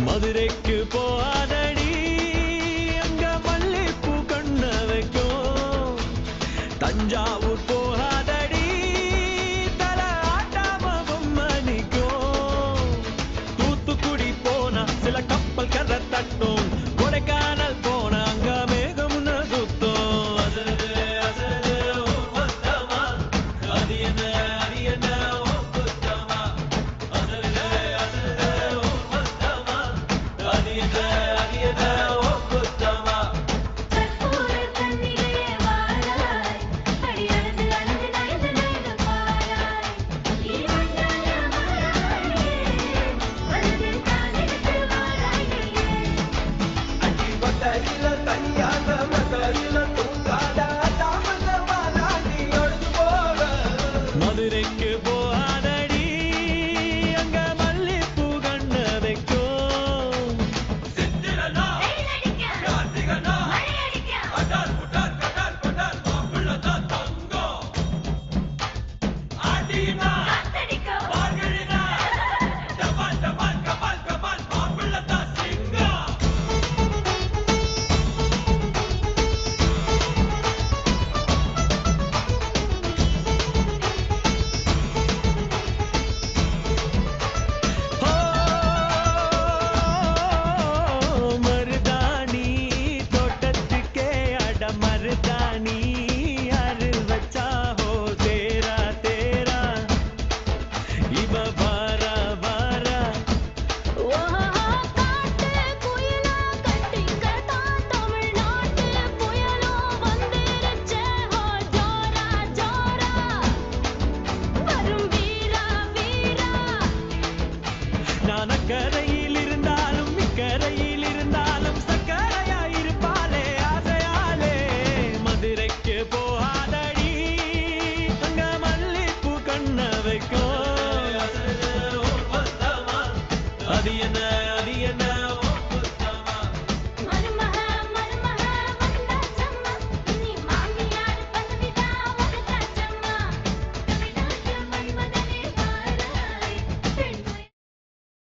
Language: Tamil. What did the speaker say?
மதுரைக்கு போகாதடி அங்க மல்லிப்பூ கண்ண வைக்கும். தஞ்சாவூர் போகாதடி தல ஆட்டாம பொம்மணிக்கும். தூத்துக்குடி போனா சில கப்பல் கரை தட்டும். கொடைக்கானல் போனா அங்க மேகம் சுத்தும். அசருது அசருது மொத்தமா அது என்ன அது என்ன குத்தமா. அசருது அசருது மொத்தமா அது என்ன அது என்ன குத்தமா. கற்பூர கண்ணிலே வாராய் அடியளந்து அளந்து நயந்து நயந்து பாராய். இவண்டல மாறாயே வலது காலெடுத்து வாராய் நீயே. அடி பட்டையில தனியாக மட்டையில தூங்காத தாமதமானா நீ ஒழுது போக. மதுரைக்கு போகாதடி அங்க மல்லிப்பூ கண்ண வைக்கும். சித்திரனா வெயில் அடிக்க கார்த்திகனா மழை அடிக்க அடார் புடார் கடார் படார் மாப்பிள்ளதான் தங்கம். ஆடினா காத்தடிக்க பார்களினா டபால் டபால் கபால் கபால் மாப்பிள்ளதான் சிங்கம். மருதாணி தோட்டத்துக்கே அட மருதாணி யாரு வச்சா ஹோ தேரா தேரா. இவ வாரா வாரா ஓஹோ காட்டு குயிலா கட்டிக்கதா தமிழ்நாட்டு புயலோ வந்திருச்சே ஹோ ஜோரா ஜோரா. வரும் வீரா வீரா நானக்கரை